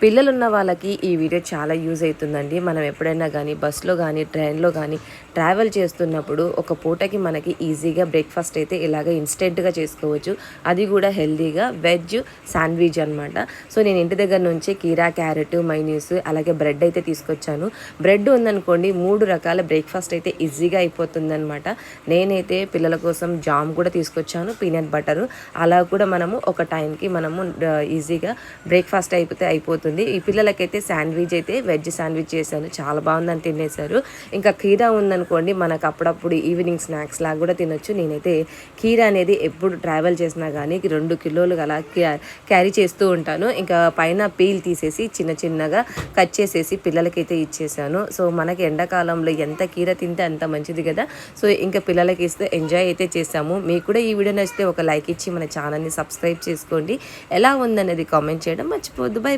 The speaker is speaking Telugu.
పిల్లలున్న వాళ్ళకి ఈ వీడియో చాలా యూజ్ అవుతుందండి. మనం ఎప్పుడైనా కానీ బస్సులో కానీ ట్రైన్లో కానీ ట్రావెల్ చేస్తున్నప్పుడు ఒక పూటకి మనకి ఈజీగా బ్రేక్ఫాస్ట్ అయితే ఇలాగ ఇన్స్టెంట్గా చేసుకోవచ్చు. అది కూడా హెల్తీగా వెజ్ శాండ్విచ్ అనమాట. సో నేను ఇంటి దగ్గర నుంచి కీరా, క్యారెట్, మైనీస్ అలాగే బ్రెడ్ అయితే తీసుకొచ్చాను. బ్రెడ్ ఉందనుకోండి 3 రకాల బ్రేక్ఫాస్ట్ అయితే ఈజీగా అయిపోతుందన్నమాట. నేనైతే పిల్లల కోసం జామ్ కూడా తీసుకొచ్చాను, పీనట్ బటరు. అలా కూడా మనము ఒక టైంకి మనము ఈజీగా బ్రేక్ఫాస్ట్ అయిపోతుంది. ఈ పిల్లలకైతే శాండ్విచ్ అయితే వెజ్ శాండ్విచ్ చేశాను, చాలా బాగుందని తినేశారు. ఇంకా కీరా ఉందనుకోండి మనకు అప్పుడప్పుడు ఈవినింగ్ స్నాక్స్ లాగా కూడా తినొచ్చు. నేనైతే కీరా అనేది ఎప్పుడు ట్రావెల్ చేసినా కానీ 2 కిలోలు అలా క్యారీ చేస్తూ ఉంటాను. ఇంకా పైన పీల్ తీసేసి చిన్న చిన్నగా కట్ చేసేసి పిల్లలకైతే ఇచ్చేసాను. సో మనకి ఎండాకాలంలో ఎంత కీర తింటే అంత మంచిది కదా. సో ఇంకా పిల్లలకి ఇస్తే ఎంజాయ్ అయితే చేసాము. మీకు కూడా ఈ వీడియో నచ్చితే ఒక లైక్ ఇచ్చి మన ఛానల్ని సబ్స్క్రైబ్ చేసుకోండి. ఎలా ఉందనేది కామెంట్ చేయడం మర్చిపోవద్దు. బై.